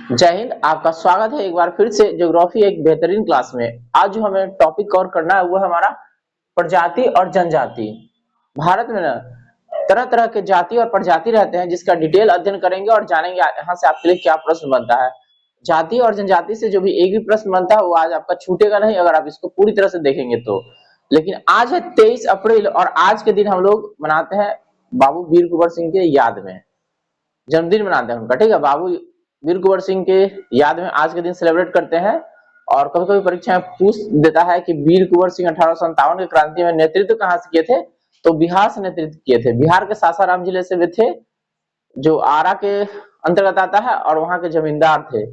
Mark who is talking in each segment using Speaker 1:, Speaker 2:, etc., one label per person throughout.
Speaker 1: जय हिंद। आपका स्वागत है एक बार फिर से ज्योग्राफी एक बेहतरीन क्लास में। आज जो हमें टॉपिक कवर करना है वो है हमारा प्रजाति और जनजाति। भारत में ना तरह तरह के जाति और प्रजाति रहते हैं, जिसका डिटेल अध्ययन करेंगे और जानेंगे यहाँ से आपके लिए क्या प्रश्न बनता है। जाति और जनजाति से जो भी एक भी प्रश्न बनता है वो आज आपका छूटेगा नहीं, अगर आप इसको पूरी तरह से देखेंगे तो। लेकिन आज है 23 अप्रैल और आज के दिन हम लोग मनाते हैं बाबू वीर कुंवर सिंह के याद में, जन्मदिन मनाते हैं उनका। ठीक है, बाबू वीर कुंवर सिंह के याद में आज के दिन सेलिब्रेट करते हैं। और कभी कभी परीक्षा में पूछ देता है कि वीर कुंवर सिंह 1857 की क्रांति में नेतृत्व कहां से किए थे, तो बिहार से नेतृत्व किए थे। बिहार के सासाराम जिले से वे थे, जो आरा के अंतर्गत आता है, और वहां के जमींदार थे।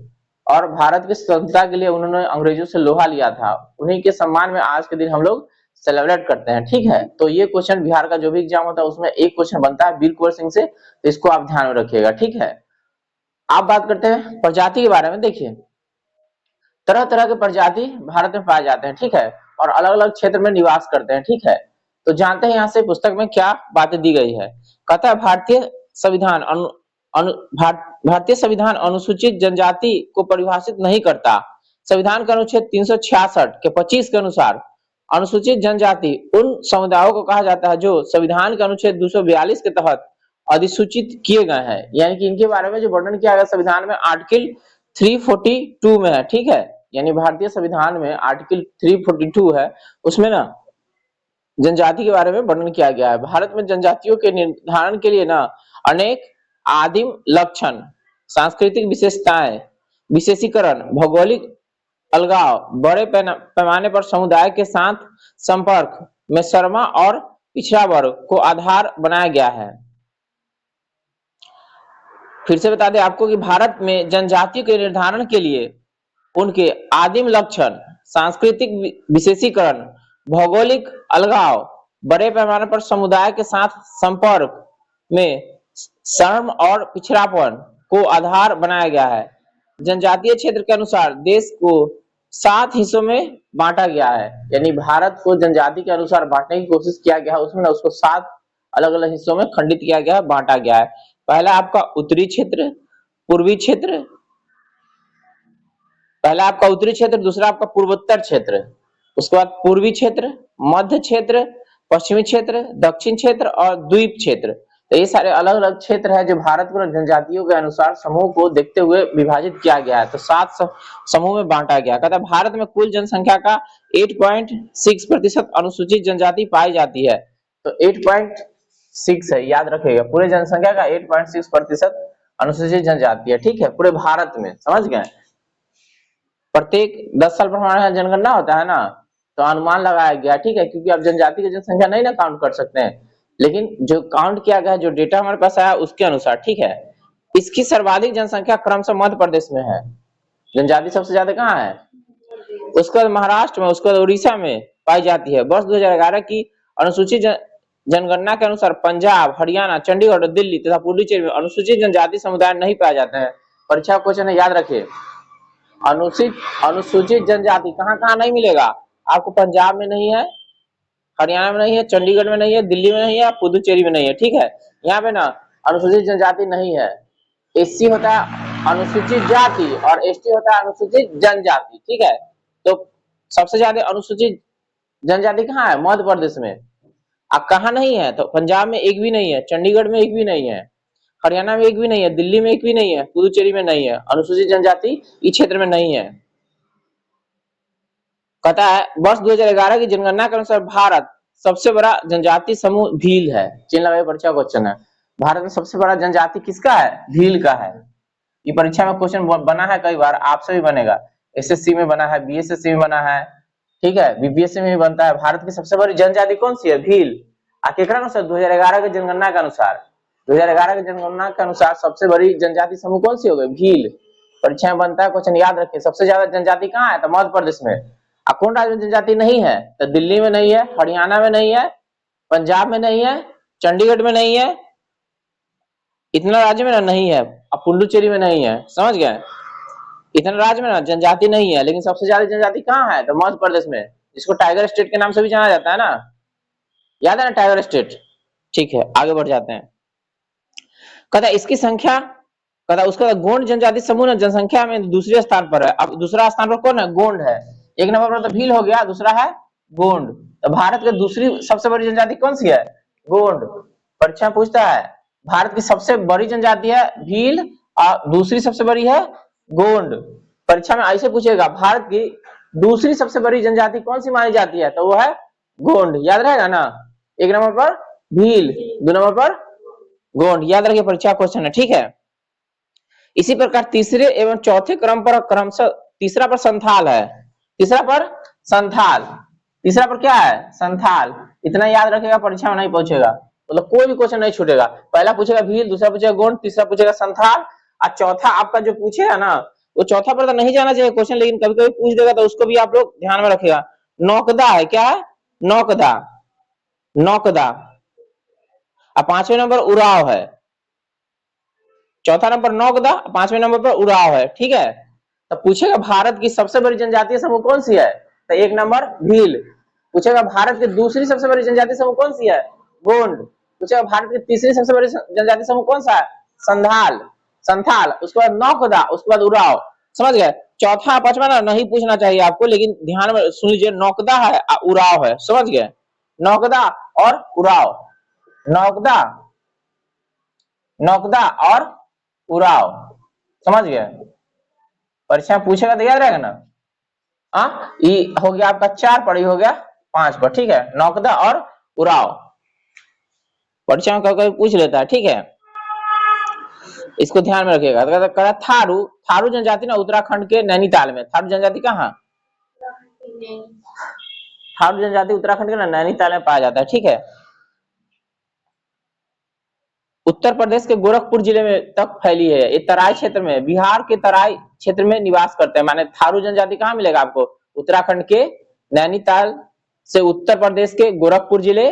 Speaker 1: और भारत की स्वतंत्रता के लिए उन्होंने अंग्रेजों से लोहा लिया था। उन्हीं के सम्मान में आज के दिन हम लोग सेलिब्रेट करते हैं। ठीक है, तो ये क्वेश्चन बिहार का जो भी एग्जाम होता है उसमें एक क्वेश्चन बनता है वीर कुंवर सिंह से, तो इसको आप ध्यान में रखिएगा। ठीक है, आप बात करते हैं प्रजाति के बारे में। देखिए, तरह तरह के प्रजाति भारत में पाए जाते हैं। ठीक है, और अलग अलग क्षेत्र में निवास करते हैं। ठीक है, तो जानते हैं यहाँ से पुस्तक में क्या बातें दी गई है। कहता है भारतीय संविधान भारतीय संविधान अनुसूचित जनजाति को परिभाषित नहीं करता। संविधान का अनुच्छेद 366 के 25 के अनुसार अनुसूचित जनजाति उन समुदायों को कहा जाता है जो संविधान के अनुच्छेद 242 के तहत अधिसूचित किए गए हैं। यानी कि इनके बारे में जो वर्णन किया गया संविधान में आर्टिकल 342 में है। ठीक है, यानी भारतीय संविधान में आर्टिकल 342 है, उसमें ना जनजाति के बारे में वर्णन किया गया है। भारत में जनजातियों के निर्धारण के लिए ना अनेक आदिम लक्षण, सांस्कृतिक विशेषताएं, विशेषीकरण, भौगोलिक अलगाव, बड़े पैमाने पर समुदाय के साथ संपर्क में शर्मा और पिछड़ा वर्ग को आधार बनाया गया है। फिर से बता दें आपको कि भारत में जनजातियों के निर्धारण के लिए उनके आदिम लक्षण, सांस्कृतिक विशेषीकरण, भौगोलिक अलगाव, बड़े पैमाने पर समुदाय के साथ संपर्क में शर्म और पिछड़ापन को आधार बनाया गया है। जनजातीय क्षेत्र के अनुसार देश को 7 हिस्सों में बांटा गया है। यानी भारत को जनजाति के अनुसार बांटने की कोशिश किया गया है, उसमें ना उसको 7 अलग अलग हिस्सों में खंडित किया गया है, बांटा गया है। पहला आपका उत्तरी क्षेत्र, पूर्वी क्षेत्र, पहला आपका उत्तरी क्षेत्र, दूसरा आपका पूर्वोत्तर क्षेत्र, उसके बाद पूर्वी क्षेत्र, मध्य क्षेत्र, पश्चिमी क्षेत्र, दक्षिण क्षेत्र और द्वीप क्षेत्र। तो ये सारे अलग अलग क्षेत्र है जो भारत को जनजातियों के अनुसार समूह को देखते हुए विभाजित किया गया है। तो 7 समूह में बांटा गया। कहता है भारत में कुल जनसंख्या का 8.6% अनुसूचित जनजाति पाई जाती है। तो 8.6 है, याद रखिएगा, पूरे जनसंख्या का 8.6% अनुसूचित जनजाति है। ठीक है, पूरे भारत में, समझ गए। प्रत्येक 10 साल पर हमारे यहाँ जनगणना होता है ना, तो अनुमान लगाया गया। ठीक है, क्योंकि अब जनजाति की जनसंख्या नहीं ना काउंट कर सकते हैं, लेकिन जो काउंट किया गया, जो डेटा हमारे पास आया उसके अनुसार। ठीक है, इसकी सर्वाधिक जनसंख्या क्रमशः मध्य प्रदेश में है। जनजाति सबसे ज्यादा कहाँ है? उसके बाद महाराष्ट्र में, उसके बाद उड़ीसा में पाई जाती है। वर्ष 2011 की अनुसूचित जनगणना के अनुसार पंजाब, हरियाणा, चंडीगढ़ और दिल्ली तथा पुडुचेरी में अनुसूचित जनजाति समुदाय नहीं पाए जाते हैं। परीक्षा क्वेश्चन है, याद रखिए। अनुसूचित जनजाति कहाँ कहाँ नहीं मिलेगा आपको? पंजाब में नहीं है, हरियाणा में नहीं है, चंडीगढ़ में नहीं है, दिल्ली में नहीं है, पुदुचेरी में नहीं है। ठीक है, यहाँ पे ना अनुसूचित जनजाति नहीं है। एससी होता है अनुसूचित जाति और एसटी होता है अनुसूचित जनजाति। ठीक है, तो सबसे ज्यादा अनुसूचित जनजाति कहाँ है? मध्य प्रदेश में। अब कहाँ नहीं है? तो पंजाब में एक भी नहीं है, चंडीगढ़ में एक भी नहीं है, हरियाणा में एक भी नहीं है, दिल्ली में एक भी नहीं है, पुदुचेरी में नहीं है। अनुसूचित जनजाति इस क्षेत्र में नहीं है। कहता है वर्ष 2011 की जनगणना के अनुसार भारत सबसे बड़ा जनजाति समूह भील है। चिन्ह लगाइए, परीक्षा क्वेश्चन है। भारत में सबसे बड़ा जनजाति किसका है? भील का है। ये परीक्षा में क्वेश्चन बना है कई बार, आपसे भी बनेगा। एसएससी में बना है, बीएसएससी में बना है, ठीक है, बीपीएससी में भी बनता है। भारत की सबसे बड़ी जनजाति कौन सी है? भील। केकरा अनुसार? 2011 की जनगणना के अनुसार। 2011 की जनगणना के अनुसार सबसे बड़ी जनजाति समूह कौन सी हो गई? भील। परीक्षा में बनता है क्वेश्चन, याद रखिए। सबसे ज्यादा जनजाति कहाँ है? तो मध्य प्रदेश में। कौन राज्य में जनजाति नहीं है? तो दिल्ली में नहीं है, हरियाणा में नहीं है, पंजाब में नहीं है, चंडीगढ़ में नहीं है, इतना राज्य में ना नहीं है, अब पुडुचेरी में नहीं है। समझ गए? इतना राज्य में ना जनजाति नहीं है, लेकिन सबसे ज्यादा जनजाति कहाँ है? तो मध्य प्रदेश में, जिसको टाइगर स्टेट के नाम से भी जाना जाता है ना। याद है ना टाइगर स्टेट? ठीक है, आगे बढ़ जाते हैं। कहता है इसकी संख्या कहता है उसका गोंड जनजाति समूह ना जनसंख्या में दूसरे स्थान पर है। अब दूसरा स्थान पर कौन है? गोंड है। एक नंबर पर तो भील हो गया, दूसरा है गोंड। तो भारत की दूसरी सबसे बड़ी जनजाति कौन सी है? गोंड। परीक्षा पूछता है भारत की सबसे बड़ी जनजाति है भील और दूसरी सबसे बड़ी है गोंड। परीक्षा में ऐसे पूछेगा भारत की दूसरी सबसे बड़ी जनजाति कौन सी मानी जाती है, तो वो है गोंड। याद रहेगा ना? एक नंबर पर भील, दो नंबर पर गोंड। याद रखिए, परीक्षा क्वेश्चन है, ठीक है। इसी प्रकार तीसरे एवं चौथे क्रम पर क्रमशः तीसरा पर संथाल है। तीसरा पर संथाल, तीसरा पर क्या है? संथाल। इतना याद रखेगा, परीक्षा में नहीं पूछेगा, मतलब कोई भी क्वेश्चन नहीं छूटेगा। पहला पूछेगा भील, दूसरा पूछेगा गोंड, तीसरा पूछेगा संथाल और चौथा आपका जो पूछेगा ना वो चौथा पर तो नहीं जाना चाहिए क्वेश्चन, लेकिन कभी कभी पूछ देगा तो उसको भी आप लोग ध्यान में रखेगा। नौकदा है, क्या है? नौकदा, नौकदा। और पांचवें नंबर उराव है। चौथा नंबर नौकदा, पांचवें नंबर पर उराव है, ठीक है। तो पूछेगा भारत की सबसे बड़ी जनजातीय समूह कौन सी है, तो एक नंबर भील। पूछेगा भारत की दूसरी सबसे बड़ी जनजातीय समूह कौन सी है? गोंड। पूछेगा भारत की तीसरी सबसे बड़ी जनजातीय समूह कौन सा है? संथाल, संथाल। उसके बाद नौकदा, उसके बाद उराव। समझ गए? चौथा पांचवा ना नहीं पूछना चाहिए आपको, लेकिन ध्यान में सुन लीजिए, नौकदा है उराव है। समझ गए? नौकदा और उराव, नौकदा, नौकदा और उराव। समझ गए? परीक्षा पूछेगा तो याद रहेगा ना? ये हो गया आपका 4 पर, हो गया 5 पर, ठीक है। नौकदा और उराव परीक्षा में कभी कभी पूछ लेता है, ठीक है। इसको ध्यान में रखिएगा। तो थारू, थारू जनजाति ना उत्तराखंड के नैनीताल में। थारू जनजाति कहाँ? थारू जनजाति उत्तराखंड के ना नैनीताल में पाया जाता है, ठीक है। उत्तर प्रदेश के गोरखपुर जिले में तक फैली है। ये तराई क्षेत्र में, बिहार के तराई क्षेत्र में निवास करते हैं। माने थारू जनजाति कहाँ मिलेगा आपको? उत्तराखंड के नैनीताल से उत्तर प्रदेश के गोरखपुर जिले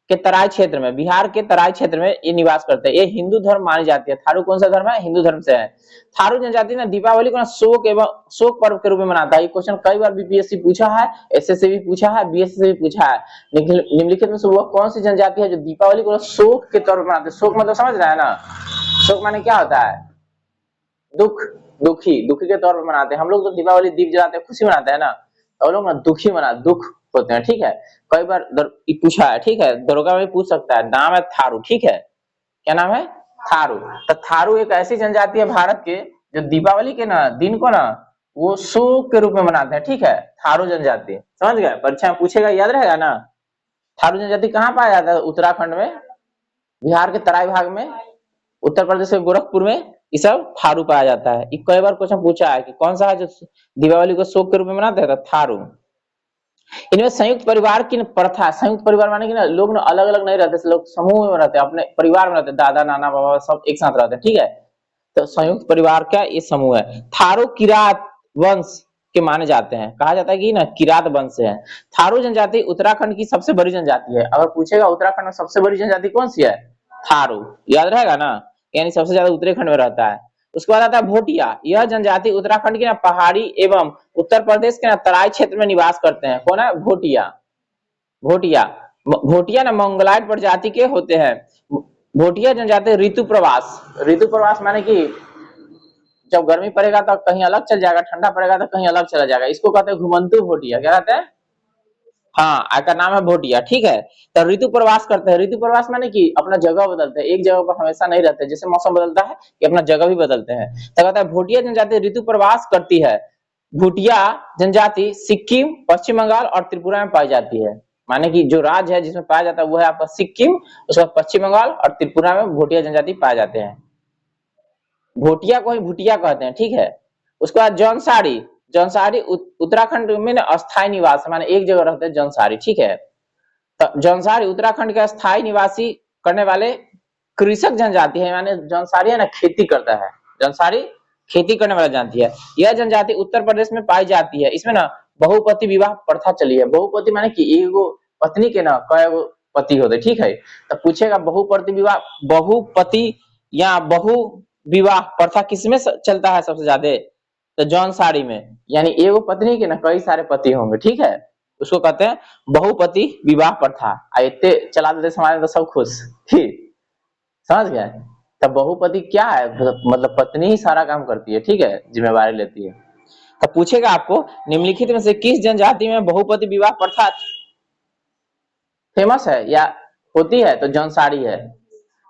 Speaker 1: के तराई क्षेत्र में, बिहार के तराई क्षेत्र में ये निवास करते हैं। ये हिंदू धर्म मानी जाती है। थारू कौन सा धर्म है? हिंदू धर्म से है। थारू जनजाति ना दीपावली को ना शोक एवं शोक पर्व के रूप में मनाता है। ये क्वेश्चन कई बार बीपीएससी पूछा है, एसएससी भी पूछा है, बीएससी से भी पूछा है। निम्नलिखित में से वह कौन सी जनजाति है जो दीपावली को शोक के तौर पर मनाते हैं? शोक मतलब समझ रहा है ना? शोक माने क्या होता है? दुख, दुखी, दुखी के तौर पर मनाते हैं। हम लोग तो दीपावली दीप जलाते हैं, खुशी मनाते हैं ना, तो लोग ना दुखी मना, दुख होते हैं, ठीक है। कई बार पूछा है, ठीक है। दरोगा में पूछ सकता है। नाम है थारू, ठीक है। क्या नाम है? थारू। तो थारू एक ऐसी जनजाति है भारत के जो दीपावली के ना दिन को ना वो शोक के रूप में मनाते हैं, ठीक है। थारू जनजाति, समझ गए? परीक्षा में पूछेगा, याद रहेगा ना? थारू जनजाति कहाँ पाया जाता है? उत्तराखंड में, बिहार के तराई भाग में, उत्तर प्रदेश के गोरखपुर में ये सब थारू पाया जाता है। कई बार क्वेश्चन पूछा है कि कौन सा है जो दीपावली को शोक के रूप में मनाते हैं? तो थारू। इनमें संयुक्त परिवार की प्रथा, संयुक्त परिवार माने कि ना लोग ना अलग अलग नहीं रहते, लोग समूह में रहते हैं, अपने परिवार में रहते हैं, दादा नाना बाबा सब एक साथ रहते हैं, ठीक है। तो संयुक्त परिवार का ये समूह है। थारू किरात वंश के माने जाते हैं। कहा जाता है कि ना किरात वंश से है। थारू जनजाति उत्तराखंड की सबसे बड़ी जनजाति है। अगर पूछेगा उत्तराखंड में सबसे बड़ी जनजाति कौन सी है? थारू। याद रहेगा ना? यानी सबसे ज्यादा उत्तराखंड में रहता है। उसके बाद आता है भोटिया। यह जनजाति उत्तराखंड की ना पहाड़ी एवं उत्तर प्रदेश के ना तराई क्षेत्र में निवास करते हैं। कौन है? भोटिया। भोटिया, भोटिया ना मंगोलाइड प्रजाति के होते हैं। भोटिया जनजाति ऋतु प्रवास, ऋतु प्रवास माने कि जब गर्मी पड़ेगा तो कहीं अलग चल जाएगा, ठंडा पड़ेगा तो कहीं अलग चला जाएगा, इसको कहते हैं घुमंतु भोटिया। क्या कहते हैं? हाँ, का नाम है भोटिया, ठीक है। तो ऋतु प्रवास करते हैं। ऋतु प्रवास माने कि अपना जगह बदलते हैं, एक जगह पर हमेशा नहीं रहते, जैसे मौसम बदलता है कि अपना जगह भी बदलते हैं। तो कहता है भोटिया जनजाति ऋतु प्रवास करती है। भूटिया जनजाति सिक्किम, पश्चिम बंगाल और त्रिपुरा में पाई जाती है। माने कि जो राज्य है जिसमें पाया जाता है वो है आपका सिक्किम, उसके बाद पश्चिम बंगाल और त्रिपुरा में भोटिया जनजाति पाए जाते हैं। भोटिया को ही भूटिया कहते हैं, ठीक है। उसके बाद जौनसारी, जौनसारी उत्तराखंड में ना अस्थायी निवास, माने एक जगह रहते हैं जौनसारी, ठीक है। तो जौनसारी उत्तराखंड के स्थायी निवासी करने वाले कृषक जनजाति है। माने जौनसारी है ना खेती करता है, जौनसारी खेती करने वाला जनजाति है। यह जनजाति उत्तर प्रदेश में पाई जाती है। इसमें ना बहुपति विवाह प्रथा चली है। बहुपति माने कि एगो पत्नी के ना कई गो पति होते, ठीक है। तो पूछेगा बहुपति विवाह, बहुपति या बहु विवाह प्रथा किसमें चलता है सबसे ज्यादा? तो जौनसारी में, यानी एगो पत्नी के ना कई सारे पति होंगे, ठीक है। उसको कहते हैं बहुपति विवाह प्रथा। इतने चला देते समाज में तो सब खुश, ठीक, समझ गए? तो बहुपति क्या है, मतलब पत्नी ही सारा काम करती है, ठीक है, जिम्मेवारी लेती है। तो पूछेगा आपको निम्नलिखित में से किस जनजाति में बहुपति विवाह प्रथा फेमस है या होती है, तो जौनसारी है।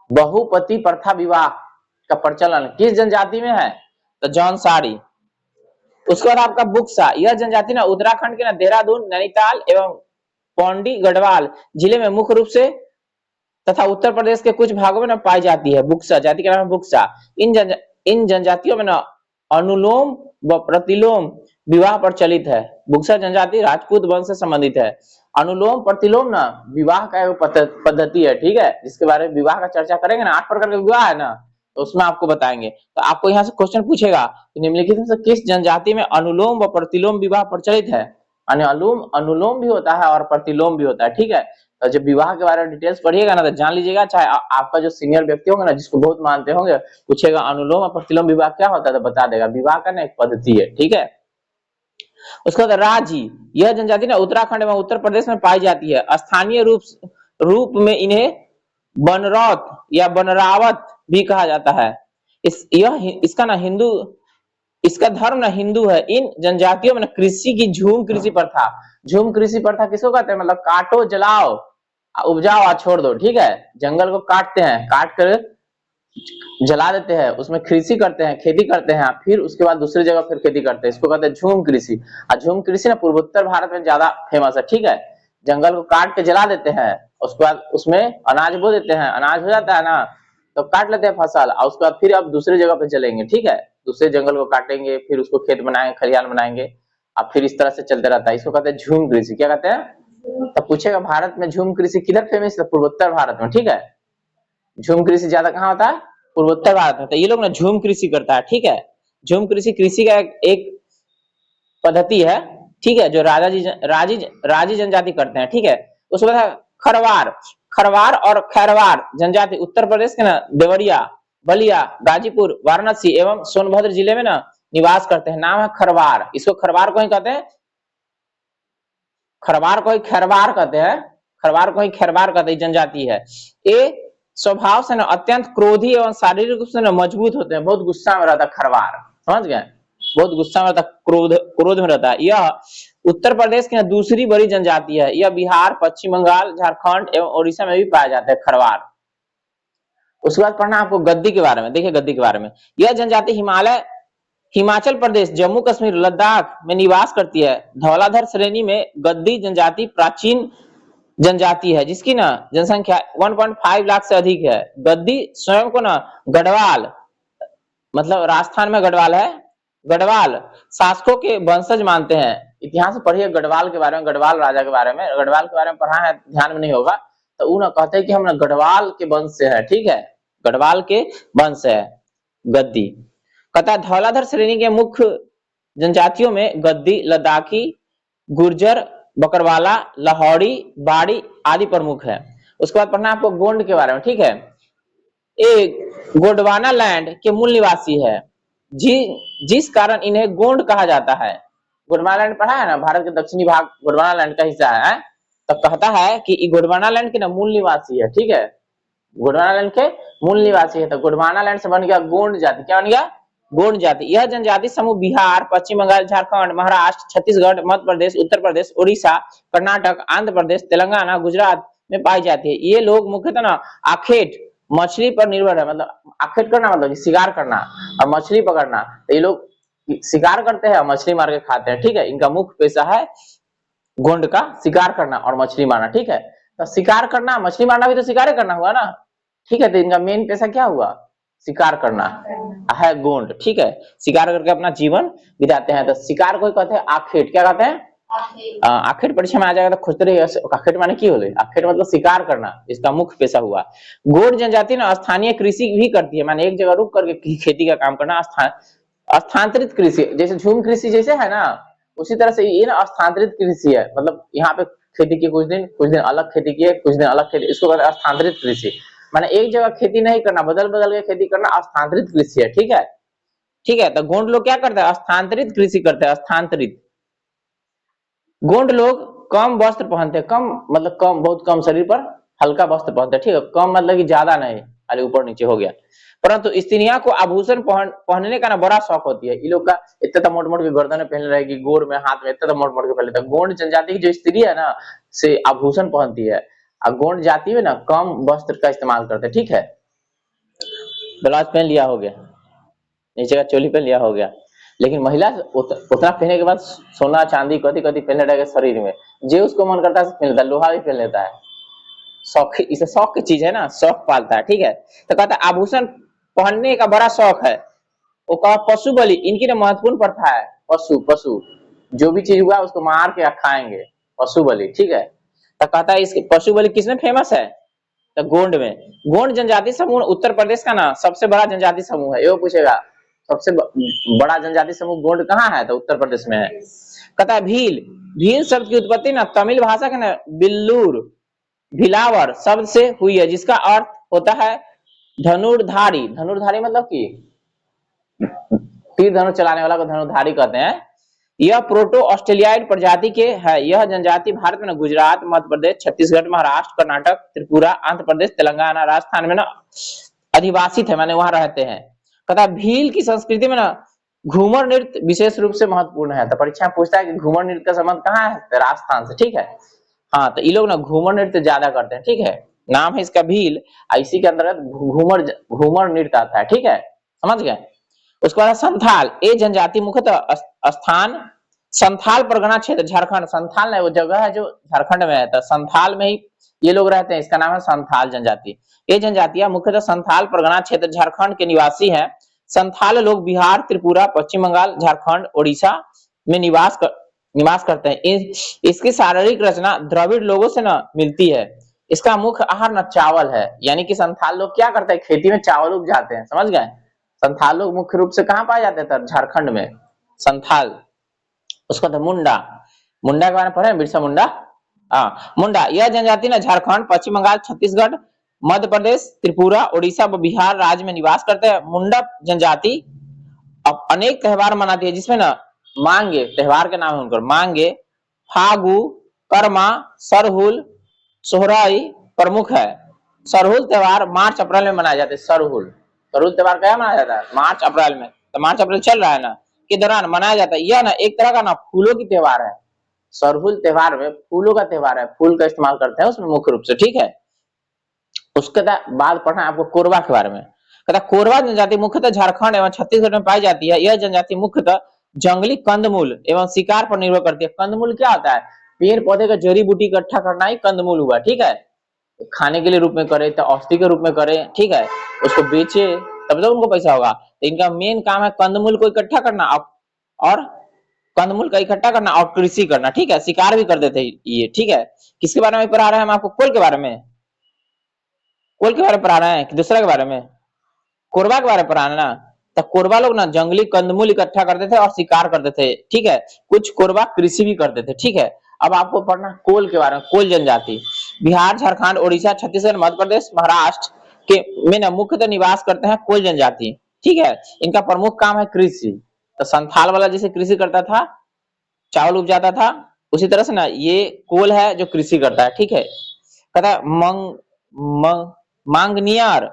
Speaker 1: बहुपति प्रथा विवाह का प्रचलन किस जनजाति में है, तो जौनसारी। उसके बाद आपका बुक्सा, यह जनजाति ना उत्तराखंड के ना देहरादून, नैनीताल एवं पौंडी गढ़वाल जिले में मुख्य रूप से तथा उत्तर प्रदेश के कुछ भागों में ना पाई जाती है। बुक्सा जाति का नाम है बुक्सा। इन जनजातियों में ना अनुलोम व प्रतिलोम विवाह प्रचलित है। बुक्सा जनजाति राजपूत वंश से संबंधित है। अनुलोम प्रतिलोम ना विवाह का एक पद्धति है, ठीक है, जिसके बारे में विवाह का चर्चा करेंगे ना, 8 प्रकार का विवाह है ना, तो उसमें आपको बताएंगे। तो आपको यहाँ से क्वेश्चन पूछेगा कि निम्नलिखित में से किस जनजाति में अनुलोम व प्रतिलोम विवाह प्रचलित है। अनुलोम भी होता है और प्रतिलोम भी होता है, ठीक है। तो जब विवाह के बारे में डिटेल्स पढ़िएगा ना तो जान लीजिएगा, चाहे आपका जो सीनियर व्यक्ति होंगे ना, जिसको बहुत मानते होंगे, पूछेगा अनुलोम और प्रतिलोम विवाह क्या होता है, तो बता देगा। विवाह का ना एक पद्धति है, ठीक है। उसके बाद राजी, यह जनजाति ना उत्तराखंड एवं उत्तर प्रदेश में पाई जाती है। स्थानीय रूप में इन्हें बनरौत या बनरावत भी कहा जाता है। इसका धर्म ना हिंदू है। इन जनजातियों में कृषि की झूम कृषि प्रथा किसको कहते हैं, मतलब काटो जलाओ उपजाओ और छोड़ दो, ठीक है। जंगल को काटते हैं, काट कर जला देते हैं, उसमें कृषि करते हैं, खेती करते हैं, फिर उसके बाद दूसरी जगह फिर खेती करते हैं, इसको कहते हैं झूम कृषि। और झूम कृषि ना पूर्वोत्तर भारत में ज्यादा फेमस है, ठीक है। जंगल को काट के जला देते हैं, उसके बाद उसमें अनाज बो देते हैं, अनाज हो जाता है ना, तो काट लेते हैं फसल, और उसके बाद फिर अब दूसरी जगह पे चलेंगे, ठीक है। दूसरे जंगल को काटेंगे, फिर उसको खेत बनाएंगे, खलिहान बनाएंगे, अब फिर इस तरह से चलते रहता है। इसको कहते हैं झूम कृषि। क्या कहते हैं, तो पूछेगा भारत में झूम कृषि किधर फेमस है, पूर्वोत्तर भारत में, ठीक है। झूम कृषि ज्यादा कहाँ होता है, पूर्वोत्तर भारत में। तो ये लोग ना झूम कृषि करता है, ठीक है। झूम कृषि का एक पद्धति है, ठीक है, जो राजी जनजाति करते हैं, ठीक है। उसके बाद खरवार और खैरवार जनजाति उत्तर प्रदेश के ना देवरिया, बलिया, गाजीपुर, वाराणसी एवं सोनभद्र जिले में ना निवास करते हैं। नाम है खरवार। इसको खरवार को ही कहते हैं, खरवार को ही खैरवार कहते हैं, खरवार को ही खैरवार कहते हैं, जनजाति है। ये स्वभाव से ना अत्यंत क्रोधी एवं शारीरिक रूप से ना मजबूत होते हैं। बहुत गुस्सा में रहता है खरवार, समझ गए, बहुत गुस्सा में रहता, क्रोध में रहता है। यह उत्तर प्रदेश की दूसरी बड़ी जनजाति है। यह बिहार, पश्चिम बंगाल, झारखंड एवं उड़ीसा में भी पाया जाता है खरवार। उसके बाद पढ़ना आपको गद्दी के बारे में। देखिए गद्दी के बारे में, यह जनजाति हिमाचल प्रदेश, जम्मू कश्मीर, लद्दाख में निवास करती है। धौलाधर श्रेणी में गद्दी जनजाति प्राचीन जनजाति है, जिसकी ना जनसंख्या 1.5 लाख से अधिक है। गद्दी स्वयं को ना गढ़वाल, मतलब राजस्थान में गढ़वाल है, गढ़वाल शासकों के वंशज मानते हैं। इतिहास पढ़िए गढ़वाल के बारे में, गढ़वाल राजा के बारे में, गढ़वाल के बारे में पढ़ा है, ध्यान में नहीं होगा, तो वो ना कहते हैं कि हम ना गढ़वाल के वंश से है, ठीक है, गढ़वाल के वंश है गद्दी। कहता है धौलाधर श्रेणी के मुख्य जनजातियों में गद्दी, लद्दाखी, गुर्जर, बकरवाला, लाहौरी, बाड़ी आदि प्रमुख है। उसके बाद पढ़ना आपको गोंड के बारे में, ठीक है। एक गोंडवाना लैंड के मूल निवासी है, जिस कारण इन्हें गोंड कहा जाता है। गोंडवाना लैंड पढ़ा है ना, भारत के दक्षिणी भाग गोंडवाना लैंड का हिस्सा है। तो कहता है कि गोंडवाना लैंड के ना मूल निवासी है, ठीक है, गोंडवाना लैंड के मूल निवासी है। तो गोंडवाना लैंड से बन गया गोंड जाति। क्या बन गया, गोंड जाति। यह जनजाति समूह बिहार, पश्चिम बंगाल, झारखंड, महाराष्ट्र, छत्तीसगढ़, मध्य प्रदेश, उत्तर प्रदेश, उड़ीसा, कर्नाटक, आंध्र प्रदेश, तेलंगाना, गुजरात में पाई जाती है। ये लोग मुख्यतः ना आखेट मछली पर निर्भर है, मतलब आखेट करना मतलब शिकार करना और मछली पकड़ना। तो ये लोग शिकार करते हैं और मछली मार के खाते हैं, ठीक है। इनका मुख्य पेशा है गोंड का शिकार करना और मछली मारना, ठीक है। तो शिकार करना, मछली मारना भी तो शिकार करना हुआ ना, ठीक है। तो इनका मेन पेशा क्या हुआ, शिकार करना है गोंड, ठीक है। शिकार करके अपना जीवन बिताते हैं। तो शिकार को कहते हैं आखेट। क्या कहते हैं, आखेट। परीक्षा में आ जाएगा तो खोजते रहिए आखेट माने की होले। आखेट मतलब शिकार करना, इसका मुख्य पेशा हुआ। गोंड जनजाति ना स्थानीय कृषि भी करती है, माने एक जगह रुक करके खेती का काम करना। स्थानांतरित कृषि, जैसे झूम कृषि जैसे है ना, उसी तरह से ये ना स्थानांतरित कृषि है। मतलब यहाँ पे खेती की कुछ दिन अलग खेती किए, कुछ दिन अलग खेती, इसको कहते हैं स्थानांतरित कृषि। माने एक जगह खेती नहीं करना, बदल बदल के खेती करना स्थानांतरित कृषि है, ठीक है, ठीक है। तो गोंड लोग क्या करते हैं, स्थानांतरित कृषि करते हैं। स्थानांतरित गोंड लोग कम वस्त्र पहनते हैं, कम मतलब कम, बहुत कम, शरीर पर हल्का वस्त्र पहनते हैं, ठीक है। कम मतलब कि ज्यादा नहीं, खाली ऊपर नीचे हो गया। परंतु स्त्रियां को आभूषण पहनने का ना बड़ा शौक होती है। इन लोग का इतना मोट मोट के गर्दन पहन रहेगी, गोर में हाथ में इतना मोट मोट के पहन लेता है। गोंड जनजाति की जो स्त्री है ना से आभूषण पहनती है, और गोंड जाति में ना कम वस्त्र का इस्तेमाल करते हैं। ठीक है, ब्लाउज पहन लिया हो गया, नीचे का चोली पहन लिया हो गया। लेकिन महिला उतना पहनने के बाद सोना चांदी कति कति पहनने रहेगा शरीर में, जो उसको मन करता है पहन लेता है, लोहा भी पहन लेता है। शौक, इसे शौक की चीज है ना, शौक पालता है। ठीक है, तो कहता है आभूषण पहनने का बड़ा शौक है। वो कहा पशु बलि, इनकी ना महत्वपूर्ण प्रथा है। पशु पशु जो भी चीज हुआ उसको मार के खाएंगे, पशु बलि। ठीक है, तो कहता है इस पशु बलि किसमें फेमस है, तो गोंड में। गोंड जनजाति समूह उत्तर प्रदेश का ना सबसे बड़ा जनजाति समूह है। ये पूछेगा सबसे बड़ा जनजाति समूह गोंड कहाँ है, तो उत्तर प्रदेश में है। कहता है भील, भील शब्द की उत्पत्ति ना तमिल भाषा के ना बिल्लूर भिलावर शब्द से हुई है, जिसका अर्थ होता है धनुर्धारी। धनुर्धारी मतलब कि तीर धनुष चलाने वाला को धनुर्धारी कहते हैं। यह प्रोटो ऑस्ट्रेलियाई प्रजाति के है। यह जनजाति भारत में गुजरात, मध्य प्रदेश, छत्तीसगढ़, महाराष्ट्र, कर्नाटक, त्रिपुरा, आंध्र प्रदेश, तेलंगाना, राजस्थान में ना अधिवासित है, माने वहां रहते हैं। कहता भील की संस्कृति में ना घूमर नृत्य विशेष रूप से महत्वपूर्ण है। तो परीक्षा पूछता है कि घूमर नृत्य का संबंध कहाँ है, तो राजस्थान से। ठीक है, हाँ, तो ये लोग ना घूमर नृत्य ज्यादा करते हैं। ठीक है, नाम है इसका भील, इसी के अंतर्गत घूमर घूमर नृत्य आता है। ठीक है, समझ गए। उसके बाद संथाल, ये जनजाति मुख्यतः स्थान संथाल परगना क्षेत्र झारखंड। संथाल वो जगह है जो झारखंड में है, तो संथाल में ही ये लोग रहते हैं। इसका नाम है संथाल जनजाति। ये जनजातियां मुख्यतः संथाल परगना क्षेत्र झारखंड के निवासी हैं। संथाल लोग बिहार, त्रिपुरा, पश्चिम बंगाल, झारखंड, उड़ीसा में निवास करते हैं। इसकी शारीरिक रचना द्रविड़ लोगों से ना मिलती है। इसका मुख्य आहार न चावल है, यानी कि संथाल लोग क्या करते हैं, खेती में चावल उपजाते हैं। समझ गए। संथाल लोग मुख्य रूप से कहाँ पाए जाते हैं, झारखंड में संथाल। उसका तो मुंडा, मुंडा के बारे में पढ़े, बिरसा मुंडा। मुंडा यह जनजाति ना झारखंड, पश्चिम बंगाल, छत्तीसगढ़, मध्य प्रदेश, त्रिपुरा, उड़ीसा व बिहार राज्य में निवास करते हैं। मुंडा जनजाति अब अनेक त्योहार मनाती है, जिसमें ना मांगे त्योहार के नाम है उनका, मांगे, फागु, कर्मा, सरहुल, सोहराई प्रमुख है। सरहुल त्योहार मार्च अप्रैल में मनाया जाता है। सरहुल त्योहार क्या मनाया जाता है, मार्च अप्रैल में। तो मार्च अप्रैल चल रहा है ना के दौरान मनाया जाता है। यह ना एक तरह का ना फूलों की त्योहार है। सरहुल त्योहार में फूलों का त्योहार है, फूल का इस्तेमाल करते हैं उसमें मुख्य रूप से। ठीक है, उसके बाद पढ़ना है आपको कोरबा के बारे में। कहता कोरबा जनजाति मुख्यतः झारखंड एवं छत्तीसगढ़ में पाई जाती है। यह जनजाति मुख्यतः जंगली कंदमूल एवं शिकार पर निर्भर करती है। कंदमूल क्या होता है, पेड़ पौधे का जड़ी बूटी इकट्ठा करना ही कंदमूल हुआ। ठीक है, खाने के लिए रूप में करे, तो औषधि के रूप में करे। ठीक है, उसको बेचे तब तो उनको पैसा होगा। तो इनका मेन काम है कंदमूल को इकट्ठा करना और कंदमूल का इकट्ठा करना और कृषि करना। ठीक है, शिकार भी कर देते ये। ठीक है, किसके बारे में पढ़ा रहे हैं हम आपको, कोल के बारे में। कोल के बारे में पढ़ा रहे हैं कि दूसरा के बारे में, कोरबा के बारे में पढ़ा रहे हैं ना। तो कोरबा लोग ना जंगली कंदमूल इकट्ठा करते थे और शिकार करते थे। ठीक है, कुछ कोरबा कृषि भी करते थे। ठीक है, अब आपको पढ़ना कोल के बारे में। कोल जनजाति बिहार, झारखंड, उड़ीसा, छत्तीसगढ़, मध्य प्रदेश, महाराष्ट्र के में ना मुख्यतः निवास करते हैं कोल जनजाति। ठीक है, इनका प्रमुख काम है कृषि। तो संथाल वाला जैसे कृषि करता था, चावल उपजाता था, उसी तरह से ना ये कोल है जो कृषि करता है। ठीक है, कहता है मांगनियर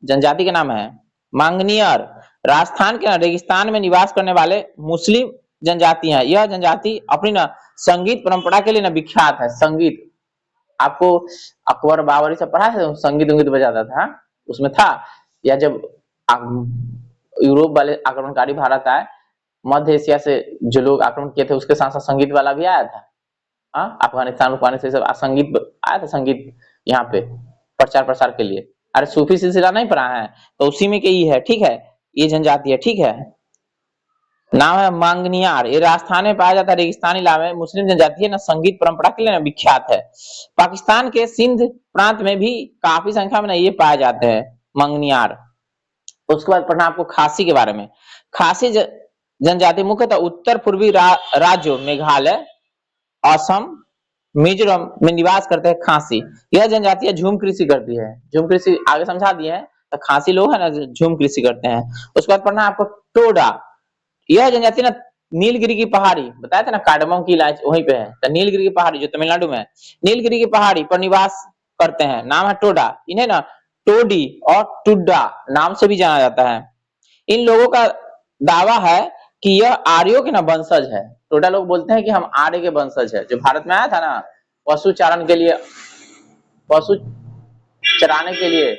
Speaker 1: जनजाति का नाम है। मांगनियर राजस्थान के रेगिस्तान में निवास करने वाले मुस्लिम जनजाति है। यह जनजाति अपनी ना संगीत परंपरा के लिए ना विख्यात है। संगीत आपको अकबर बाबर सब पढ़ा है, संगीत उंगीत बजाता था उसमें था। या जब यूरोप वाले आक्रमणकारी भारत आए, मध्य एशिया से जो लोग आक्रमण किए थे, उसके साथ साथ संगीत वाला भी आया था। अफगानिस्तान से सब संगीत आया था, संगीत यहाँ पे प्रचार प्रसार के लिए। अरे सूफी सिलसिला नहीं पढ़ा है, तो उसी में के ही है। ठीक है, ये जनजाति है। ठीक है, नाम है मांगनियार। ये राजस्थान में पाया जाता है, रेगिस्तानी इलाके में मुस्लिम जनजाति है ना, संगीत परंपरा के लिए ना विख्यात है। पाकिस्तान के सिंध प्रांत में भी काफी संख्या में ना ये पाए जाते हैं मांगनियार। उसके बाद पढ़ना आपको खासी के बारे में। खासी जनजाति मुख्यतः उत्तर पूर्वी राज्यों मेघालय, असम, मिजोरम में निवास करते हैं। खासी यह जनजातियां झूम कृषि करती है। झूम कृषि आगे समझा दिए हैं, तो खासी लोग है ना झूम कृषि करते हैं। उसके बाद पढ़ना आपको टोडा। यह जनजाति ना नीलगिरी की पहाड़ी, बताया था ना कार्डमम की इलाज वहीं पे है, तो नीलगिरी की पहाड़ी जो तमिलनाडु में है, नीलगिरी की पहाड़ी पर निवास करते हैं। नाम है टोडा। इन्हें ना टोडी और टुड्डा नाम से भी जाना जाता है। इन लोगों का दावा है कि यह आर्यों के ना वंशज है। टोडा लोग बोलते हैं कि हम आर्य के वंशज है। जो भारत में आया था ना पशु चारण के लिए, पशु चराने के लिए,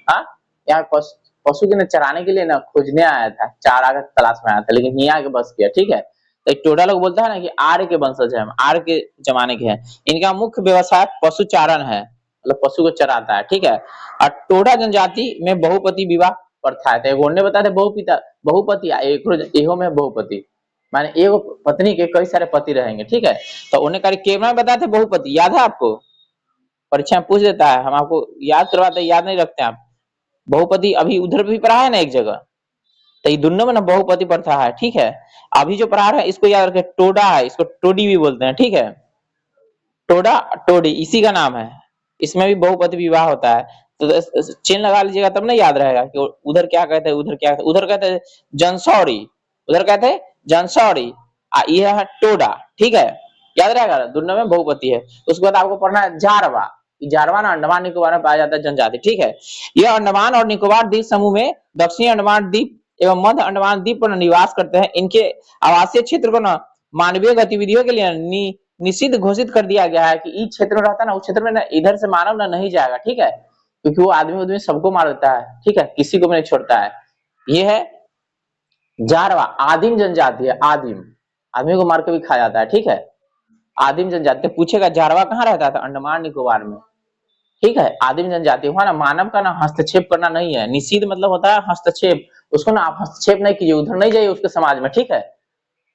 Speaker 1: हाँ यहाँ पशु के ना चराने के लिए ना खोजने आया था, चारा का तलाश में आया था, लेकिन यहाँ के बस किया। ठीक है, तो एक टोडा लोग बोलता है ना कि आर्य के वंशज है, हम आर्य के जमाने के हैं। इनका मुख्य व्यवसाय पशु चारण है, मतलब पशु को चराता है। ठीक है, और टोडा जनजाति में बहुपति विवाह प्रथा है। तो ने बताया था बहुपति एहो में बहुपति माने एगो पत्नी के कई सारे पति रहेंगे। ठीक है, तो उन्हें केवल में बताए थे बहुपति, याद है आपको? परीक्षा में पूछ देता है, हम आपको याद करवाते याद नहीं रखते आप। बहुपति अभी उधर भी पढ़ा है ना एक जगह, तो ये दोनों में ना बहुपति प्रथा है। ठीक है, अभी जो पढ़ा रहे हैं इसको याद रखें, टोडा है, इसको टोडी भी बोलते हैं। ठीक है, टोडा टोडी इसी का नाम है, इसमें भी बहुपति विवाह होता है। तो चिन्ह लगा लीजिएगा तब ना याद रहेगा कि उधर क्या कहते हैं, उधर क्या कहते हैं। उधर कहते हैं जनसौरी, उधर कहते हैं जनसौरी, यह है टोडा। ठीक है, याद रहेगा, दोनों में बहुपति है। उसके बाद आपको पढ़ना है जारवा। जारवा ना अंडमान निकोबार में पाया जाता है जनजाति। ठीक है, यह अंडमान और निकोबार द्वीप समूह में दक्षिणी अंडमान द्वीप एवं मध्य अंडमान द्वीप पर निवास करते हैं। इनके आवासीय क्षेत्र को ना मानवीय गतिविधियों के लिए निषिद्ध घोषित कर दिया गया है कि इस क्षेत्र में रहता है ना, उस क्षेत्र में ना इधर से मानव ना नहीं जाएगा। ठीक है, क्योंकि वो आदमी सबको मार देता है। ठीक है, किसी को भी नहीं छोड़ता है। ये है जारवा, आदिम जनजाति है। आदिम आदमी को मार के भी खाया जाता है। ठीक है, आदिम जनजाति। पूछेगा जारवा कहाँ रहता था? अंडमान निकोबार में। ठीक है, आदिम जनजाति हुआ ना, मानव का ना हस्तक्षेप करना नहीं है। निषिद्ध मतलब होता है हस्तक्षेप, उसको ना आप हस्तक्षेप नहीं कीजिए, उधर नहीं जाइए उसके समाज में। ठीक है,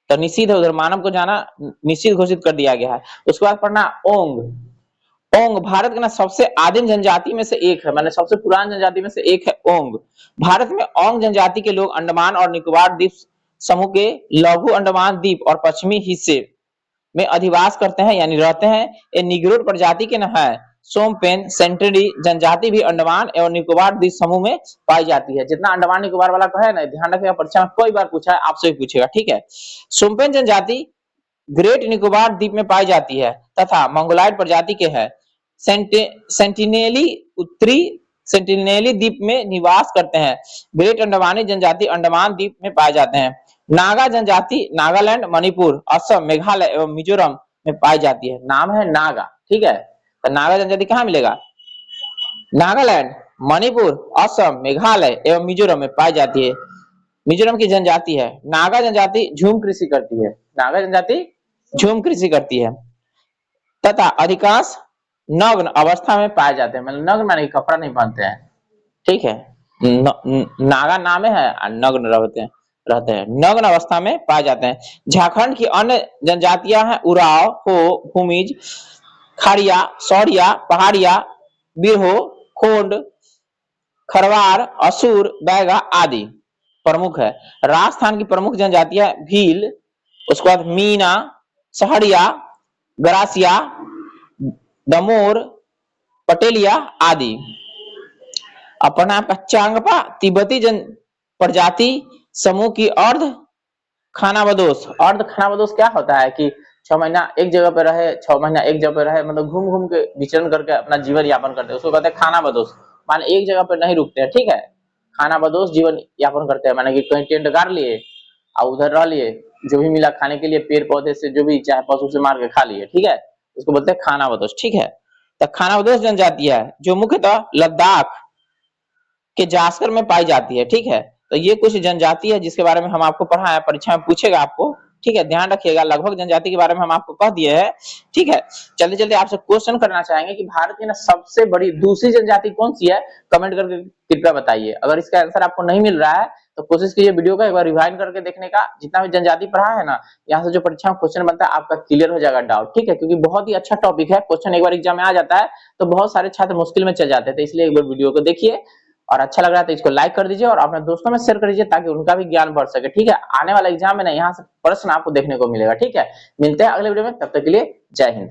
Speaker 1: तो निषिद्ध है, उधर मानव को जाना निषिद्ध घोषित कर दिया गया है। उसके बाद पढ़ना ओंग। ओंग भारत के ना सबसे आदिम जनजाति में से एक है, मैंने सबसे पुरानी जनजाति में से एक है ओंग। भारत में ओंग जनजाति के लोग अंडमान और निकोबार द्वीप समूह के लघु अंडमान द्वीप और पश्चिमी हिस्से में अधिवास करते हैं, यानी रहते हैं। ये निग्रोड प्रजाति के न है। सोमपेन सेंट्रली जनजाति भी अंडमान एवं निकोबार द्वीप समूह में पाई जाती है। जितना अंडमान निकोबार वाला कहे ना, ध्यान रखिएगा, परीक्षा में कई बार पूछा है, आपसे भी पूछेगा। ठीक है, सोमपेन जनजाति ग्रेट निकोबार द्वीप में पाई जाती है तथा मंगोलाइड प्रजाति के है। सेंटिनेली उत्तरी सेंटिनेली द्वीप में निवास करते हैं। ग्रेट अंडमानी जनजाति अंडमान द्वीप में पाए जाते हैं। नागा जनजाति नागालैंड, मणिपुर, असम, मेघालय एवं मिजोरम में पाई जाती है। नाम है नागा। ठीक है, तो नागा जनजाति कहाँ मिलेगा? नागालैंड, मणिपुर, असम, मेघालय एवं मिजोरम में पाई जाती है। मिजोरम की जनजाति है। नागा जनजाति झूम कृषि करती है। नागा जनजाति झूम कृषि करती है तथा अधिकांश नग्न अवस्था में पाए जाते हैं। मतलब नग्न माने कपड़ा नहीं पहनते हैं। ठीक है, नागा नामे है और नग्न रहते हैं, नग्न अवस्था में पाए जाते हैं। झारखंड की अन्य जनजातियां हैं उराव, हो, भूमिज, खाड़िया, सौरिया, पहाड़िया, बिरहो, खोंड, खरवार, असुर, बैगा आदि प्रमुख है। राजस्थान की प्रमुख जनजातियां भील, उसके बाद मीना, सहरिया, गरासिया, दमोर, पटेलिया आदि। अपना आपका चांगपा तिब्बती जन प्रजाति समूह की अर्ध खानाबदोश। अर्ध खानाबदोश क्या होता है कि 6 महीना एक जगह पे रहे, 6 महीना एक जगह पे रहे, मतलब घूम घूम के विचरण करके अपना जीवन यापन करते हैं, उसको कहते हैं खानाबदोश। माने एक जगह पे नहीं रुकते हैं। ठीक है, खानाबदोश जीवन यापन करते हैं, माने कि कहीं टेंट गाड़ लिए और उधर रह लिए, जो भी मिला खाने के लिए पेड़ पौधे से, जो भी चाहे पशु से मार के खा लिए। ठीक है, उसको बोलते हैं खानाबदोश। ठीक है, तो खानाबदोश जनजाति है जो मुख्यतः लद्दाख के जास्कर में पाई जाती है। ठीक है, तो ये कुछ जनजाति है जिसके बारे में हम आपको पढ़ा है, परीक्षा में पूछेगा आपको। ठीक है, ध्यान रखिएगा, लगभग जनजाति के बारे में हम आपको कह दिए हैं। ठीक है, चलते चलते आपसे क्वेश्चन करना चाहेंगे कि भारत की ना सबसे बड़ी दूसरी जनजाति कौन सी है? कमेंट करके कृपया बताइए। अगर इसका आंसर आपको नहीं मिल रहा है तो कोशिश कीजिए वीडियो का एक बार रिवाइंड करके देखने का। जितना भी जनजाति पढ़ा है ना, यहाँ से जो परीक्षा में क्वेश्चन बनता है आपका क्लियर हो जाएगा डाउट। ठीक है, क्योंकि बहुत ही अच्छा टॉपिक है, क्वेश्चन एक बार एग्जाम में आ जाता है तो बहुत सारे छात्र मुश्किल में चल जाते हैं। तो इसलिए एक बार वीडियो को देखिए और अच्छा लग रहा है तो इसको लाइक कर दीजिए और अपने दोस्तों में शेयर कर दीजिए ताकि उनका भी ज्ञान बढ़ सके। ठीक है, आने वाला एग्जाम में ना यहाँ से प्रश्न आपको देखने को मिलेगा। ठीक है, मिलते हैं अगले वीडियो में, तब तक के लिए जय हिंद।